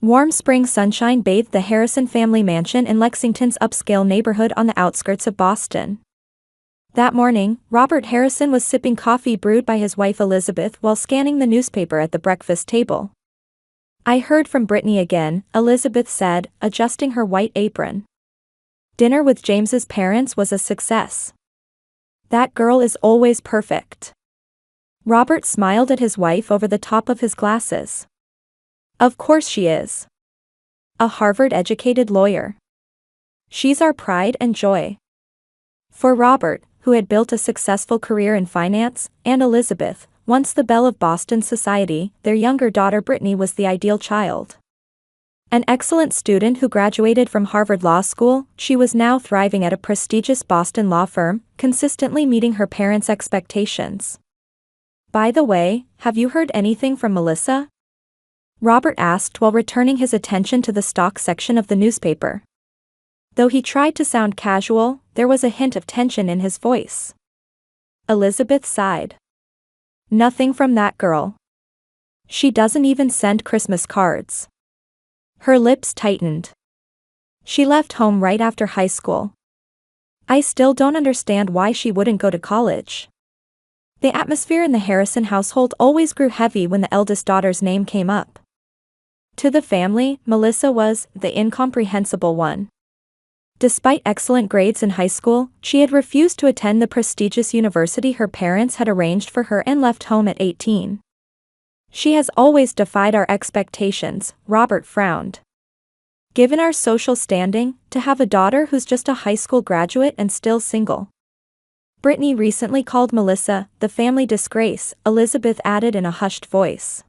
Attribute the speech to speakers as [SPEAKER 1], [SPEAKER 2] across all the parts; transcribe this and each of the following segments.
[SPEAKER 1] Warm spring sunshine bathed the Harrison family mansion in Lexington's upscale neighborhood on the outskirts of Boston. That morning, Robert Harrison was sipping coffee brewed by his wife Elizabeth while scanning the newspaper at the breakfast table. "I heard from Brittany again," Elizabeth said, adjusting her white apron. "Dinner with James's parents was a success. That girl is always perfect." Robert smiled at his wife over the top of his glasses. "Of course she is. A Harvard-educated lawyer. She's our pride and joy." For Robert, who had built a successful career in finance, and Elizabeth, once the belle of Boston society, their younger daughter Brittany was the ideal child. An excellent student who graduated from Harvard Law School, she was now thriving at a prestigious Boston law firm, consistently meeting her parents' expectations. "By the way, have you heard anything from Melissa?" Robert asked while returning his attention to the stock section of the newspaper. Though he tried to sound casual, there was a hint of tension in his voice. Elizabeth sighed. "Nothing from that girl. She doesn't even send Christmas cards." Her lips tightened. "She left home right after high school. I still don't understand why she wouldn't go to college." The atmosphere in the Harrison household always grew heavy when the eldest daughter's name came up. To the family, Melissa was the incomprehensible one. Despite excellent grades in high school, she had refused to attend the prestigious university her parents had arranged for her and left home at 18. "She has always defied our expectations," Robert frowned. "Given our social standing, to have a daughter who's just a high school graduate and still single." "Brittany recently called Melissa the family disgrace," Elizabeth added in a hushed voice.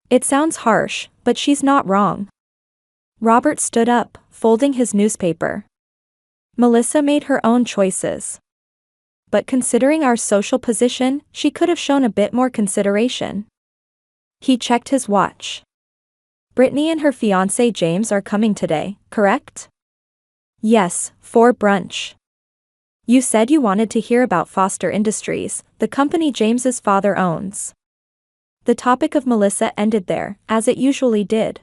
[SPEAKER 1] "It sounds harsh, but she's not wrong." Robert stood up, folding his newspaper. "Melissa made her own choices. But considering our social position, she could have shown a bit more consideration." He checked his watch. "Brittany and her fiancé James are coming today, correct?" "Yes, for brunch. You said you wanted to hear about Foster Industries, the company James's father owns." The topic of Melissa ended there, as it usually did.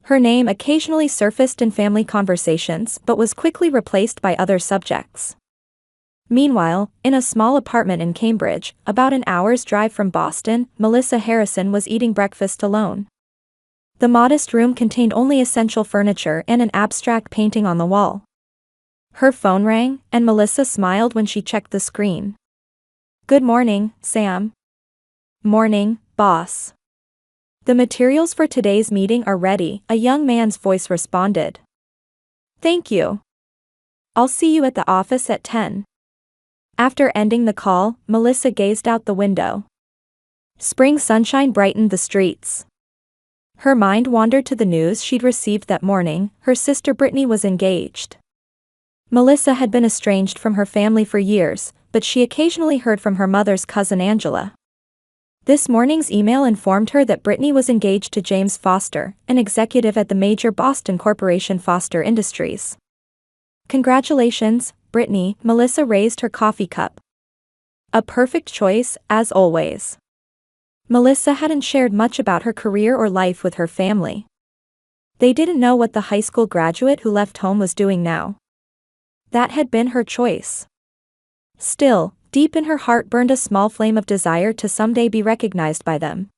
[SPEAKER 1] Her name occasionally surfaced in family conversations but was quickly replaced by other subjects. Meanwhile, in a small apartment in Cambridge, about an hour's drive from Boston, Melissa Harrison was eating breakfast alone. The modest room contained only essential furniture and an abstract painting on the wall. Her phone rang, and Melissa smiled when she checked the screen. "Good morning, Sam." "Morning, boss. The materials for today's meeting are ready," a young man's voice responded. "Thank you. I'll see you at the office at 10. After ending the call, Melissa gazed out the window. Spring sunshine brightened the streets. Her mind wandered to the news she'd received that morning: her sister Brittany was engaged. Melissa had been estranged from her family for years, but she occasionally heard from her mother's cousin Angela. This morning's email informed her that Brittany was engaged to James Foster, an executive at the major Boston corporation Foster Industries. "Congratulations, Brittany," Melissa raised her coffee cup. "A perfect choice, as always." Melissa hadn't shared much about her career or life with her family. They didn't know what the high school graduate who left home was doing now. That had been her choice. Still, deep in her heart burned a small flame of desire to someday be recognized by them.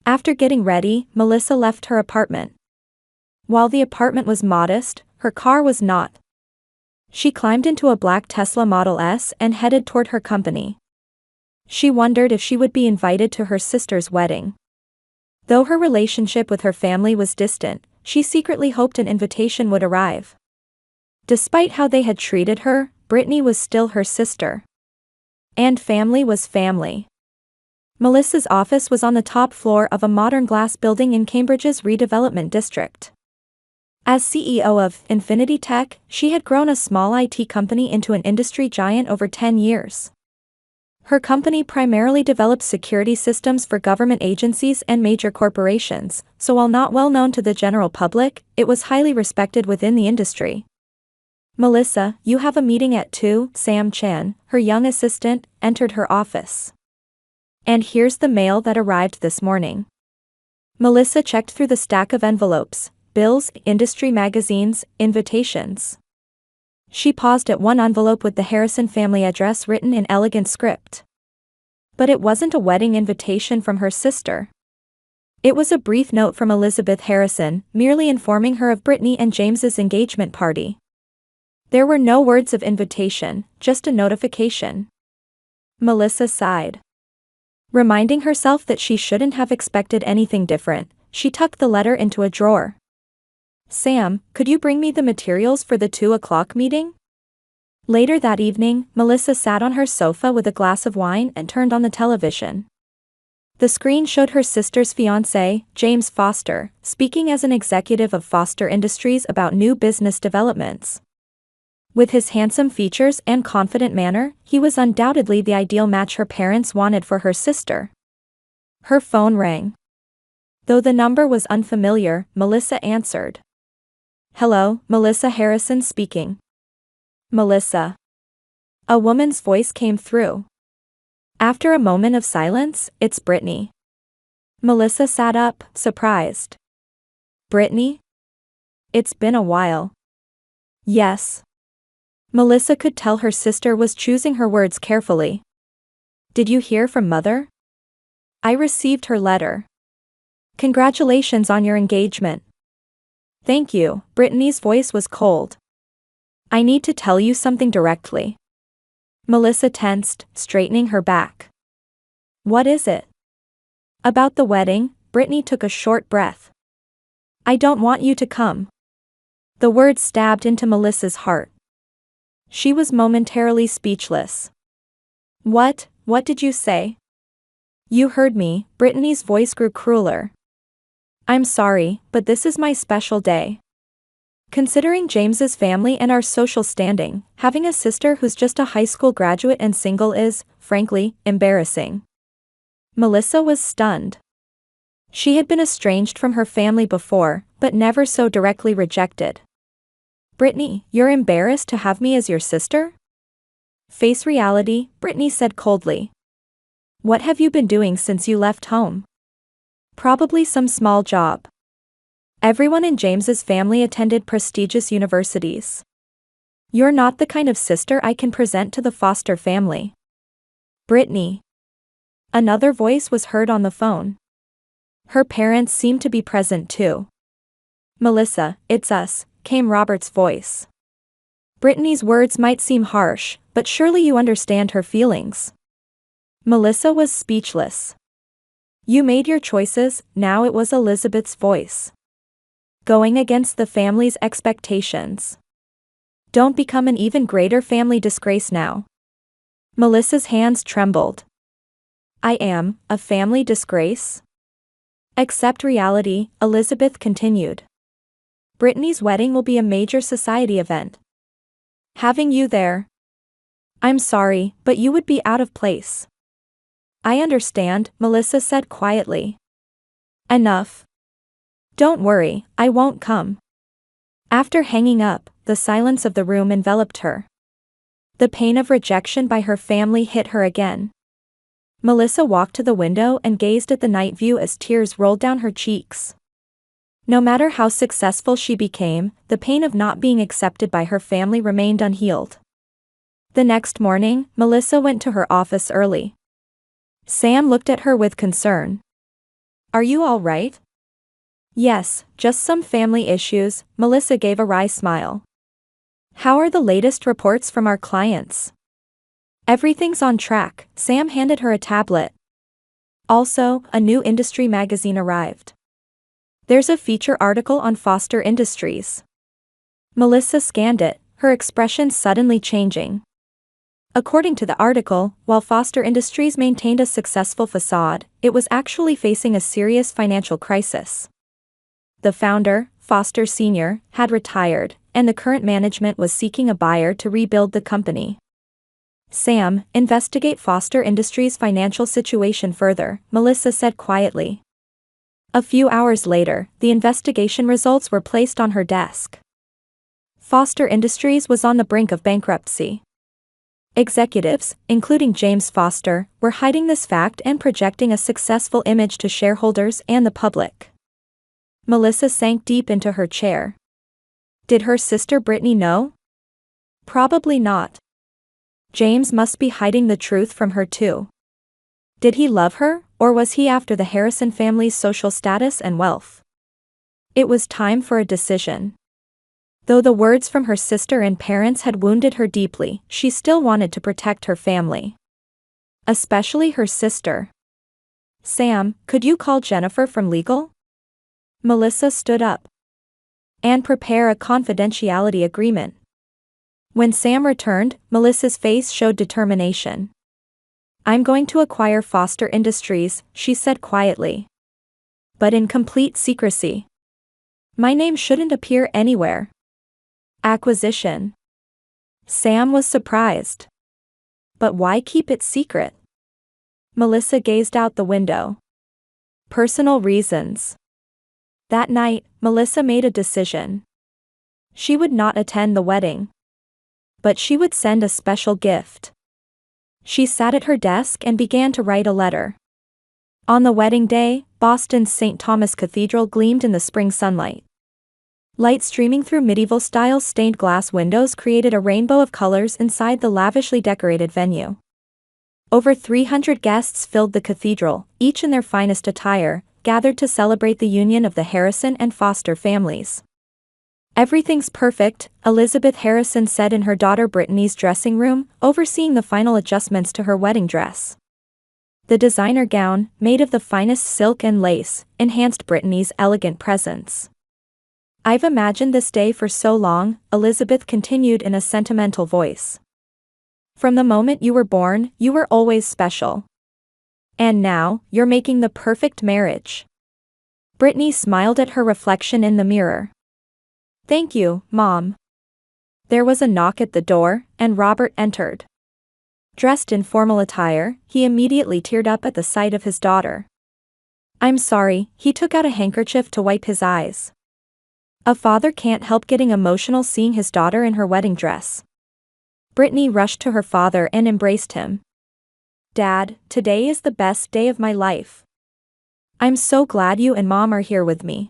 [SPEAKER 1] After getting ready, Melissa left her apartment. While the apartment was modest, her car was not. She climbed into a black Tesla Model S and headed toward her company. She wondered if she would be invited to her sister's wedding. Though her relationship with her family was distant, she secretly hoped an invitation would arrive. Despite how they had treated her, Brittany was still her sister. And family was family. Melissa's office was on the top floor of a modern glass building in Cambridge's redevelopment district. As CEO of Infinity Tech, she had grown a small IT company into an industry giant over 10 years. Her company primarily develops security systems for government agencies and major corporations, so while not well known to the general public, it was highly respected within the industry. "Melissa, you have a meeting at 2, Sam Chan, her young assistant, entered her office. "And here's the mail that arrived this morning." Melissa checked through the stack of envelopes, bills, industry magazines, invitations. She paused at one envelope with the Harrison family address written in elegant script. But it wasn't a wedding invitation from her sister. It was a brief note from Elizabeth Harrison, merely informing her of Brittany and James's engagement party. There were no words of invitation, just a notification. Melissa sighed. Reminding herself that she shouldn't have expected anything different, she tucked the letter into a drawer. Sam, could you bring me the materials for the 2 o'clock meeting? Later that evening, Melissa sat on her sofa with a glass of wine and turned on the television. The screen showed her sister's fiancé, James Foster, speaking as an executive of Foster Industries about new business developments. With his handsome features and confident manner, he was undoubtedly the ideal match her parents wanted for her sister. Her phone rang. Though the number was unfamiliar, Melissa answered. Hello, Melissa Harrison speaking. Melissa. A woman's voice came through. After a moment of silence, it's Brittany. Melissa sat up, surprised. Brittany? It's been a while. Yes. Melissa could tell her sister was choosing her words carefully. Did you hear from Mother? I received her letter. Congratulations on your engagement. Thank you, Brittany's voice was cold. I need to tell you something directly. Melissa tensed, straightening her back. What is it? About the wedding, Brittany took a short breath. I don't want you to come. The words stabbed into Melissa's heart. She was momentarily speechless. What did you say? You heard me, Brittany's voice grew crueler. I'm sorry, but this is my special day. Considering James's family and our social standing, having a sister who's just a high school graduate and single is, frankly, embarrassing. Melissa was stunned. She had been estranged from her family before, but never so directly rejected. Brittany, you're embarrassed to have me as your sister? Face reality, Brittany said coldly. What have you been doing since you left home? Probably some small job. Everyone in James's family attended prestigious universities. You're not the kind of sister I can present to the Foster family. Brittany. Another voice was heard on the phone. Her parents seemed to be present too. Melissa, it's us, came Robert's voice. Brittany's words might seem harsh, but surely you understand her feelings. Melissa was speechless. You made your choices, now it was Elizabeth's voice. Going against the family's expectations. Don't become an even greater family disgrace now. Melissa's hands trembled. I am a family disgrace? Accept reality, Elizabeth continued. Brittany's wedding will be a major society event. Having you there. I'm sorry, but you would be out of place. I understand, Melissa said quietly. Enough. Don't worry, I won't come. After hanging up, the silence of the room enveloped her. The pain of rejection by her family hit her again. Melissa walked to the window and gazed at the night view as tears rolled down her cheeks. No matter how successful she became, the pain of not being accepted by her family remained unhealed. The next morning, Melissa went to her office early. Sam looked at her with concern. Are you all right? Yes, just some family issues, Melissa gave a wry smile. How are the latest reports from our clients? Everything's on track, Sam handed her a tablet. Also, a new industry magazine arrived. There's a feature article on Foster Industries. Melissa scanned it, her expression suddenly changing. According to the article, while Foster Industries maintained a successful facade, it was actually facing a serious financial crisis. The founder, Foster Sr., had retired, and the current management was seeking a buyer to rebuild the company. Sam, investigate Foster Industries' financial situation further, Melissa said quietly. A few hours later, the investigation results were placed on her desk. Foster Industries was on the brink of bankruptcy. Executives, including James Foster, were hiding this fact and projecting a successful image to shareholders and the public. Melissa sank deep into her chair. Did her sister Brittany know? Probably not. James must be hiding the truth from her too. Did he love her, or was he after the Harrison family's social status and wealth? It was time for a decision. Though the words from her sister and parents had wounded her deeply, she still wanted to protect her family. Especially her sister. Sam, could you call Jennifer from legal? Melissa stood up. And prepare a confidentiality agreement. When Sam returned, Melissa's face showed determination. I'm going to acquire Foster Industries, she said quietly. But in complete secrecy. My name shouldn't appear anywhere. Acquisition. Sam was surprised. But why keep it secret? Melissa gazed out the window. Personal reasons. That night, Melissa made a decision. She would not attend the wedding. But she would send a special gift. She sat at her desk and began to write a letter. On the wedding day, Boston's St. Thomas Cathedral gleamed in the spring sunlight. Light streaming through medieval-style stained glass windows created a rainbow of colors inside the lavishly decorated venue. Over 300 guests filled the cathedral, each in their finest attire, gathered to celebrate the union of the Harrison and Foster families. Everything's perfect, Elizabeth Harrison said in her daughter Brittany's dressing room, overseeing the final adjustments to her wedding dress. The designer gown, made of the finest silk and lace, enhanced Brittany's elegant presence. I've imagined this day for so long, Elizabeth continued in a sentimental voice. From the moment you were born, you were always special. And now, you're making the perfect marriage. Brittany smiled at her reflection in the mirror. Thank you, Mom. There was a knock at the door, and Robert entered. Dressed in formal attire, he immediately teared up at the sight of his daughter. I'm sorry, he took out a handkerchief to wipe his eyes. A father can't help getting emotional seeing his daughter in her wedding dress. Brittany rushed to her father and embraced him. Dad, today is the best day of my life. I'm so glad you and Mom are here with me.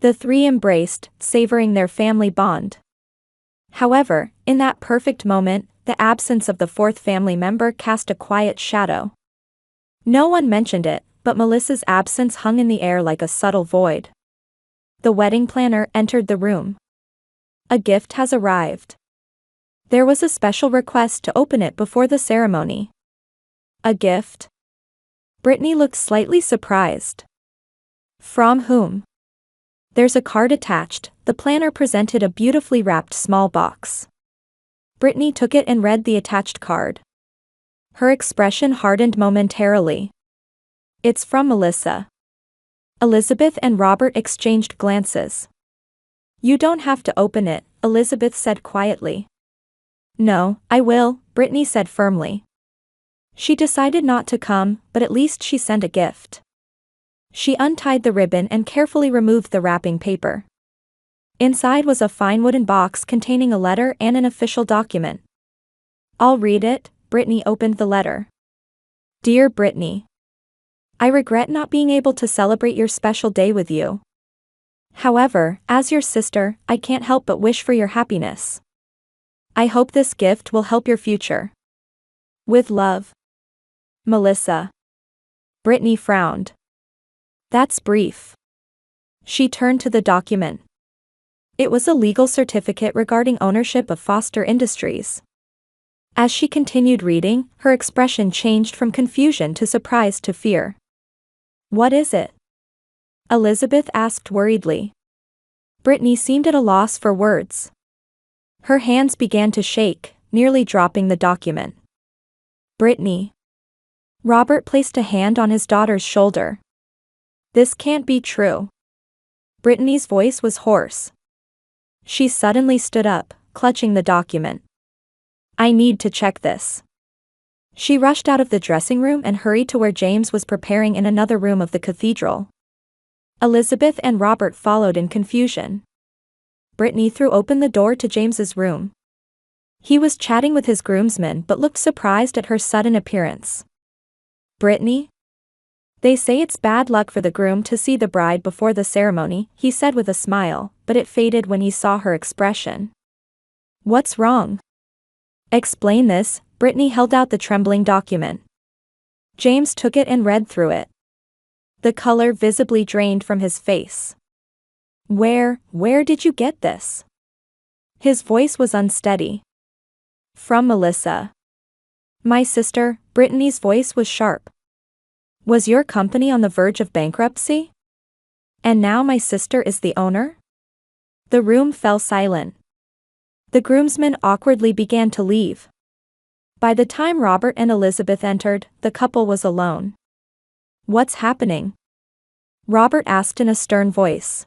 [SPEAKER 1] The three embraced, savoring their family bond. However, in that perfect moment, the absence of the fourth family member cast a quiet shadow. No one mentioned it, but Melissa's absence hung in the air like a subtle void. The wedding planner entered the room. A gift has arrived. There was a special request to open it before the ceremony. A gift? Brittany looked slightly surprised. From whom? There's a card attached. The planner presented a beautifully wrapped small box. Brittany took it and read the attached card. Her expression hardened momentarily. It's from Melissa. Elizabeth and Robert exchanged glances. You don't have to open it, Elizabeth said quietly. No, I will, Brittany said firmly. She decided not to come, but at least she sent a gift. She untied the ribbon and carefully removed the wrapping paper. Inside was a fine wooden box containing a letter and an official document. I'll read it. Brittany opened the letter. Dear Brittany, I regret not being able to celebrate your special day with you. However, as your sister, I can't help but wish for your happiness. I hope this gift will help your future. With love. Melissa. Brittany frowned. That's brief. She turned to the document. It was a legal certificate regarding ownership of Foster Industries. As she continued reading, her expression changed from confusion to surprise to fear. What is it? Elizabeth asked worriedly. Brittany seemed at a loss for words. Her hands began to shake, nearly dropping the document. Brittany. Robert placed a hand on his daughter's shoulder. This can't be true. Brittany's voice was hoarse. She suddenly stood up, clutching the document. I need to check this. She rushed out of the dressing room and hurried to where James was preparing in another room of the cathedral. Elizabeth and Robert followed in confusion. Brittany threw open the door to James's room. He was chatting with his groomsmen but looked surprised at her sudden appearance. "Brittany?" "They say it's bad luck for the groom to see the bride before the ceremony," he said with a smile, but it faded when he saw her expression. "What's wrong?" "Explain this." Brittany held out the trembling document. James took it and read through it. The color visibly drained from his face. Where did you get this?" His voice was unsteady. "From Melissa." "My sister." Brittany's voice was sharp. "Was your company on the verge of bankruptcy? And now my sister is the owner?" The room fell silent. The groomsmen awkwardly began to leave. By the time Robert and Elizabeth entered, the couple was alone. "What's happening?" Robert asked in a stern voice.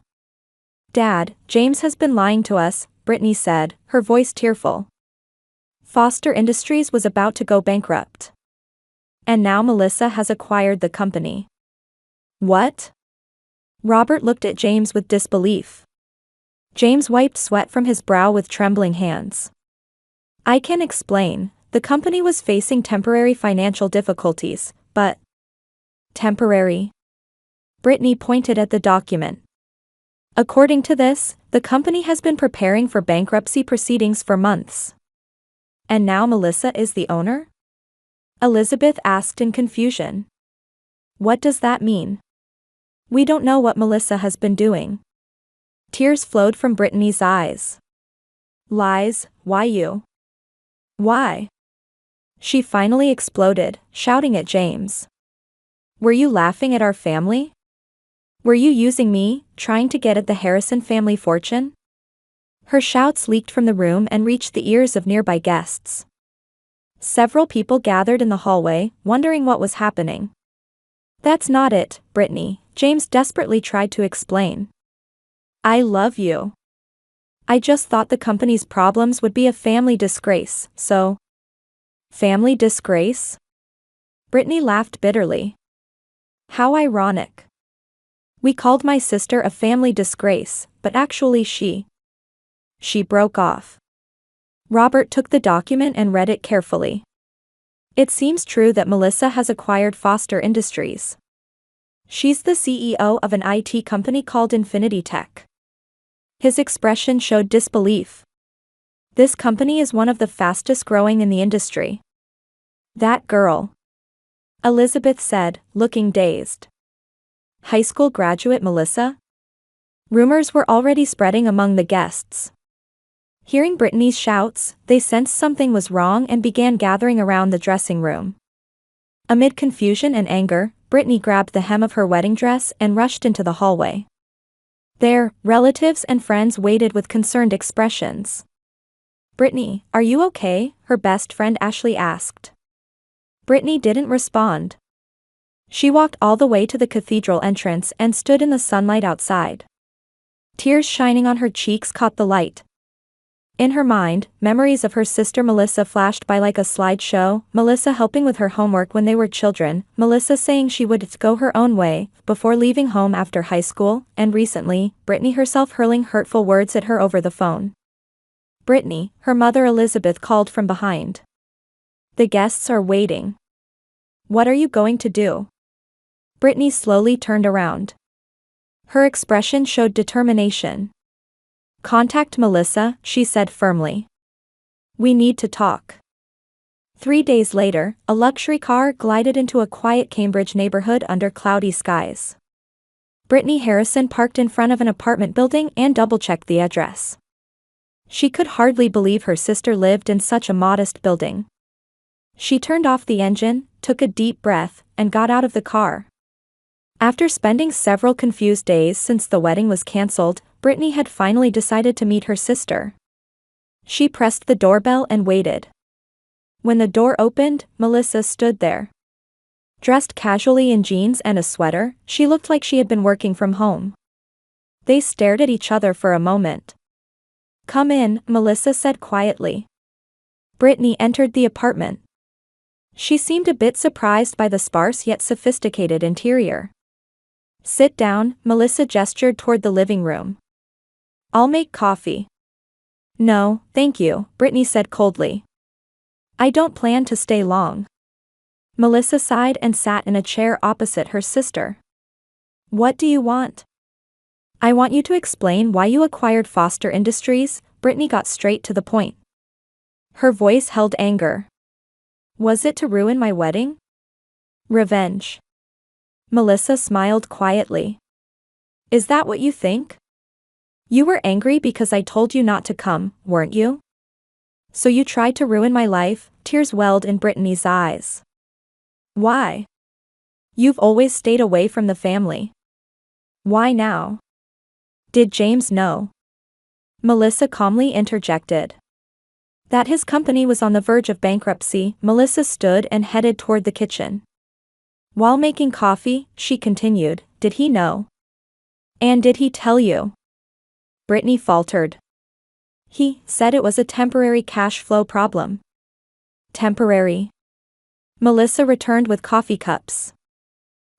[SPEAKER 1] "Dad, James has been lying to us," Brittany said, her voice tearful. "Foster Industries was about to go bankrupt. And now Melissa has acquired the company." "What?" Robert looked at James with disbelief. James wiped sweat from his brow with trembling hands. "I can explain. The company was facing temporary financial difficulties, but..." "Temporary?" Brittany pointed at the document. "According to this, the company has been preparing for bankruptcy proceedings for months. And now Melissa is the owner?" Elizabeth asked in confusion. "What does that mean?" "We don't know what Melissa has been doing." Tears flowed from Brittany's eyes. "Lies, why you? Why?" She finally exploded, shouting at James. "Were you laughing at our family? Were you using me, trying to get at the Harrison family fortune?" Her shouts leaked from the room and reached the ears of nearby guests. Several people gathered in the hallway, wondering what was happening. "That's not it, Brittany," James desperately tried to explain. "I love you. I just thought the company's problems would be a family disgrace, so..." "Family disgrace?" Brittany laughed bitterly. "How ironic. We called my sister a family disgrace, but actually she..." She broke off. Robert took the document and read it carefully. "It seems true that Melissa has acquired Foster Industries. She's the CEO of an IT company called Infinity Tech." His expression showed disbelief. "This company is one of the fastest growing in the industry." "That girl," Elizabeth said, looking dazed. "High school graduate Melissa?" Rumors were already spreading among the guests. Hearing Brittany's shouts, they sensed something was wrong and began gathering around the dressing room. Amid confusion and anger, Brittany grabbed the hem of her wedding dress and rushed into the hallway. There, relatives and friends waited with concerned expressions. "Brittany, are you okay?" her best friend Ashley asked. Brittany didn't respond. She walked all the way to the cathedral entrance and stood in the sunlight outside. Tears shining on her cheeks caught the light. In her mind, memories of her sister Melissa flashed by like a slideshow, Melissa helping with her homework when they were children, Melissa saying she would go her own way before leaving home after high school, and recently, Brittany herself hurling hurtful words at her over the phone. "Brittany," her mother Elizabeth called from behind. "The guests are waiting. What are you going to do?" Brittany slowly turned around. Her expression showed determination. "Contact Melissa," she said firmly. "We need to talk." 3 days later, a luxury car glided into a quiet Cambridge neighborhood under cloudy skies. Brittany Harrison parked in front of an apartment building and double-checked the address. She could hardly believe her sister lived in such a modest building. She turned off the engine, took a deep breath, and got out of the car. After spending several confused days since the wedding was cancelled, Brittany had finally decided to meet her sister. She pressed the doorbell and waited. When the door opened, Melissa stood there. Dressed casually in jeans and a sweater, she looked like she had been working from home. They stared at each other for a moment. "Come in," Melissa said quietly. Brittany entered the apartment. She seemed a bit surprised by the sparse yet sophisticated interior. "Sit down," Melissa gestured toward the living room. "I'll make coffee." No, thank you, Brittany said coldly. I don't plan to stay long. Melissa sighed and sat in a chair opposite her sister. What do you want? I want you to explain why you acquired Foster Industries, Brittany got straight to the point. Her voice held anger. Was it to ruin my wedding? Revenge. Melissa smiled quietly. Is that what you think? You were angry because I told you not to come, weren't you? So you tried to ruin my life, tears welled in Brittany's eyes. Why? You've always stayed away from the family. Why now? Did James know? Melissa calmly interjected. That his company was on the verge of bankruptcy, Melissa stood and headed toward the kitchen. While making coffee, she continued, did he know? And did he tell you? Brittany faltered. He said it was a temporary cash flow problem. Temporary. Melissa returned with coffee cups.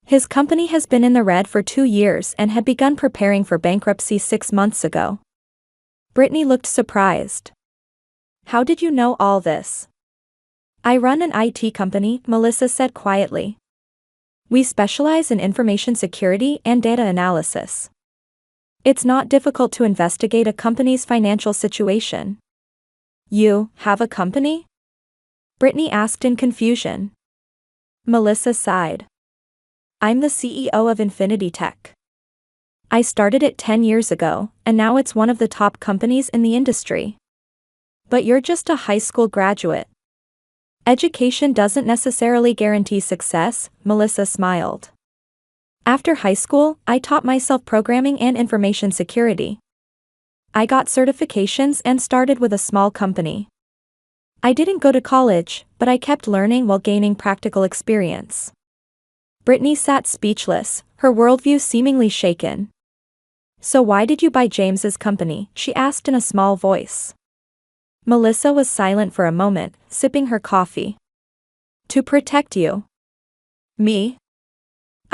[SPEAKER 1] His company has been in the red for 2 years and had begun preparing for bankruptcy 6 months ago. Brittany looked surprised. How did you know all this? I run an IT company, Melissa said quietly. We specialize in information security and data analysis. It's not difficult to investigate a company's financial situation. You have a company? Brittany asked in confusion. Melissa sighed. I'm the CEO of Infinity Tech. I started it 10 years ago, and now it's one of the top companies in the industry. But you're just a high school graduate. Education doesn't necessarily guarantee success, Melissa smiled. After high school, I taught myself programming and information security. I got certifications and started with a small company. I didn't go to college, but I kept learning while gaining practical experience. Brittany sat speechless, her worldview seemingly shaken. So why did you buy James's company? She asked in a small voice. Melissa was silent for a moment, sipping her coffee. To protect you. Me?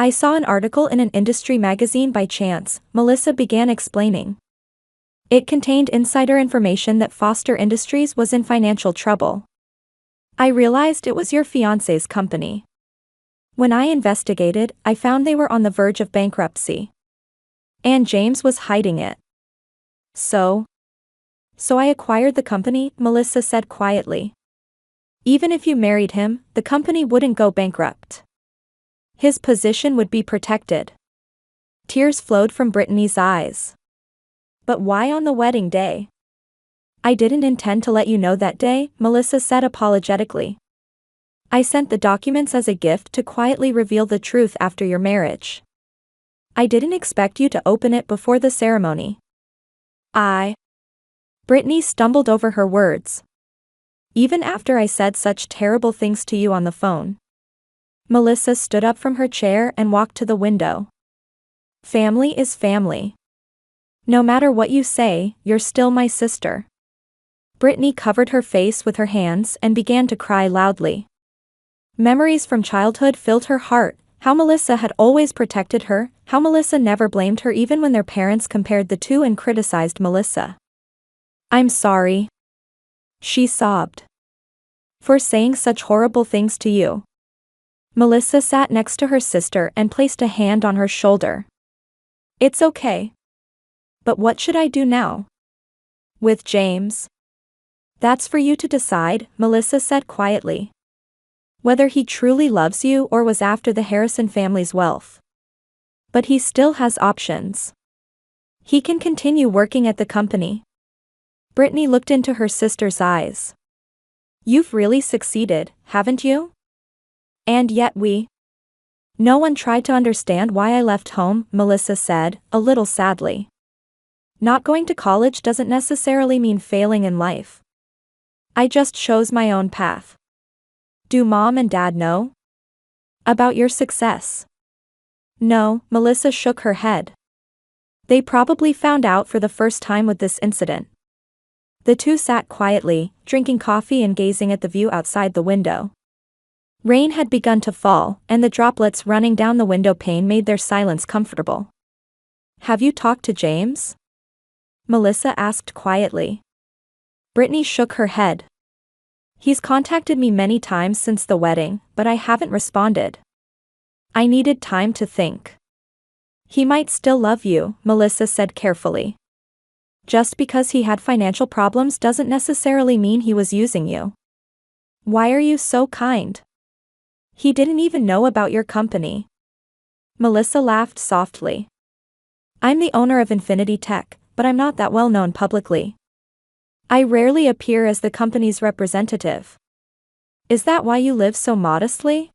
[SPEAKER 1] I saw an article in an industry magazine by chance, Melissa began explaining. It contained insider information that Foster Industries was in financial trouble. I realized it was your fiancé's company. When I investigated, I found they were on the verge of bankruptcy. And James was hiding it. So I acquired the company, Melissa said quietly. Even if you married him, the company wouldn't go bankrupt. His position would be protected. Tears flowed from Brittany's eyes. But why on the wedding day? I didn't intend to let you know that day, Melissa said apologetically. I sent the documents as a gift to quietly reveal the truth after your marriage. I didn't expect you to open it before the ceremony. Brittany stumbled over her words. Even after I said such terrible things to you on the phone. Melissa stood up from her chair and walked to the window. Family is family. No matter what you say, you're still my sister. Brittany covered her face with her hands and began to cry loudly. Memories from childhood filled her heart, how Melissa had always protected her, how Melissa never blamed her even when their parents compared the two and criticized Melissa. I'm sorry. She sobbed. For saying such horrible things to you. Melissa sat next to her sister and placed a hand on her shoulder. It's okay. But what should I do now? With James? That's for you to decide, Melissa said quietly. Whether he truly loves you or was after the Harrison family's wealth. But he still has options. He can continue working at the company. Brittany looked into her sister's eyes. You've really succeeded, haven't you? And yet No one tried to understand why I left home, Melissa said, a little sadly. Not going to college doesn't necessarily mean failing in life. I just chose my own path. Do Mom and Dad know about your success? No, Melissa shook her head. They probably found out for the first time with this incident. The two sat quietly, drinking coffee and gazing at the view outside the window. Rain had begun to fall, and the droplets running down the window pane made their silence comfortable. Have you talked to James? Melissa asked quietly. Brittany shook her head. He's contacted me many times since the wedding, but I haven't responded. I needed time to think. He might still love you, Melissa said carefully. Just because he had financial problems doesn't necessarily mean he was using you. Why are you so kind? He didn't even know about your company. Melissa laughed softly. I'm the owner of Infinity Tech, but I'm not that well known publicly. I rarely appear as the company's representative. Is that why you live so modestly?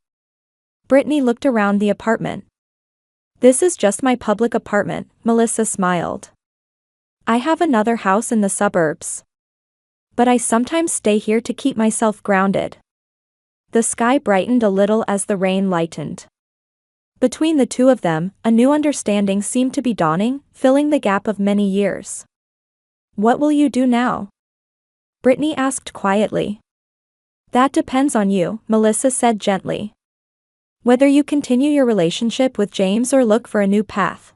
[SPEAKER 1] Brittany looked around the apartment. This is just my public apartment, Melissa smiled. I have another house in the suburbs. But I sometimes stay here to keep myself grounded. The sky brightened a little as the rain lightened. Between the two of them, a new understanding seemed to be dawning, filling the gap of many years. What will you do now? Brittany asked quietly. That depends on you, Melissa said gently. Whether you continue your relationship with James or look for a new path.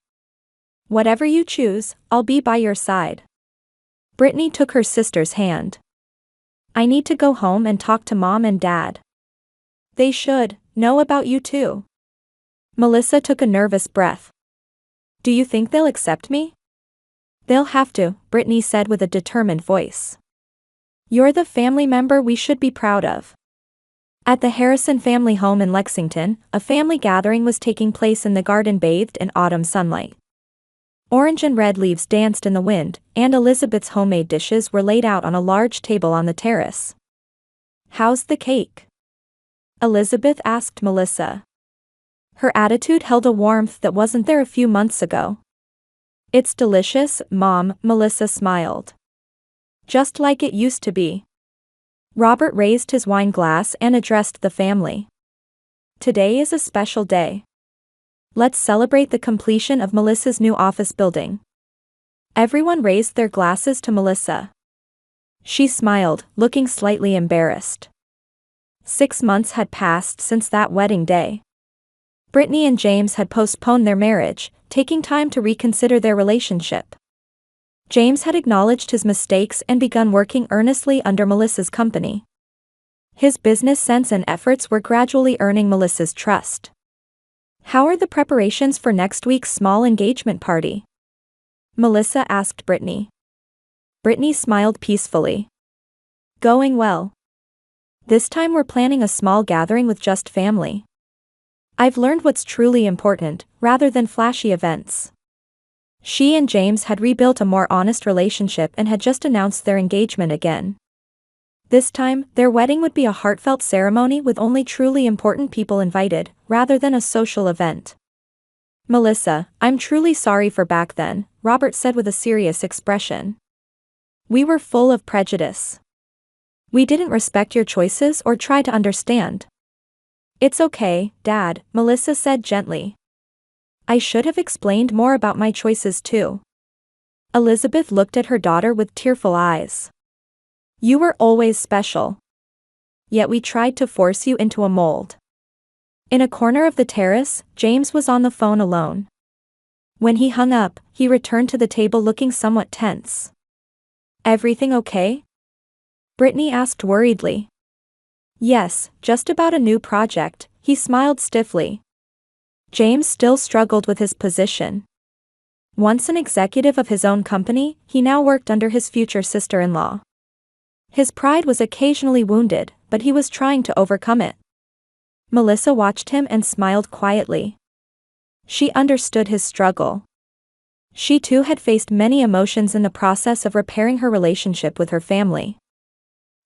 [SPEAKER 1] Whatever you choose, I'll be by your side. Brittany took her sister's hand. I need to go home and talk to Mom and Dad. They should know about you too. Melissa took a nervous breath. Do you think they'll accept me? They'll have to, Brittany said with a determined voice. You're the family member we should be proud of. At the Harrison family home in Lexington, a family gathering was taking place in the garden bathed in autumn sunlight. Orange and red leaves danced in the wind, and Elizabeth's homemade dishes were laid out on a large table on the terrace. How's the cake? Elizabeth asked Melissa. Her attitude held a warmth that wasn't there a few months ago. It's delicious, Mom, Melissa smiled. Just like it used to be. Robert raised his wine glass and addressed the family. Today is a special day. Let's celebrate the completion of Melissa's new office building. Everyone raised their glasses to Melissa. She smiled, looking slightly embarrassed. 6 months had passed since that wedding day. Brittany and James had postponed their marriage, taking time to reconsider their relationship. James had acknowledged his mistakes and begun working earnestly under Melissa's company. His business sense and efforts were gradually earning Melissa's trust. How are the preparations for next week's small engagement party? Melissa asked Brittany. Brittany smiled peacefully. Going well. This time we're planning a small gathering with just family. I've learned what's truly important, rather than flashy events. She and James had rebuilt a more honest relationship and had just announced their engagement again. This time, their wedding would be a heartfelt ceremony with only truly important people invited, rather than a social event. Melissa, I'm truly sorry for back then, Robert said with a serious expression. We were full of prejudice. We didn't respect your choices or try to understand. It's okay, Dad, Melissa said gently. I should have explained more about my choices too. Elizabeth looked at her daughter with tearful eyes. You were always special. Yet we tried to force you into a mold. In a corner of the terrace, James was on the phone alone. When he hung up, he returned to the table looking somewhat tense. Everything okay? Brittany asked worriedly. Yes, just about a new project, he smiled stiffly. James still struggled with his position. Once an executive of his own company, he now worked under his future sister-in-law. His pride was occasionally wounded, but he was trying to overcome it. Melissa watched him and smiled quietly. She understood his struggle. She too had faced many emotions in the process of repairing her relationship with her family.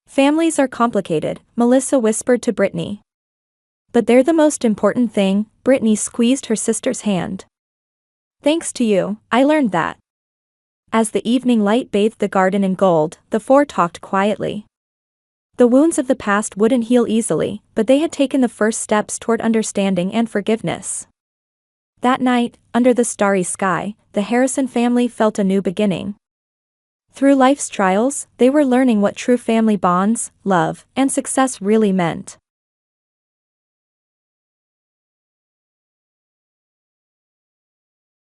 [SPEAKER 1] Families are complicated, Melissa whispered to Brittany. But they're the most important thing, Brittany squeezed her sister's hand. Thanks to you, I learned that. As the evening light bathed the garden in gold, the four talked quietly. The wounds of the past wouldn't heal easily, but they had taken the first steps toward understanding and forgiveness. That night, under the starry sky, the Harrison family felt a new beginning. Through life's trials, they were learning what true family bonds, love, and success really meant.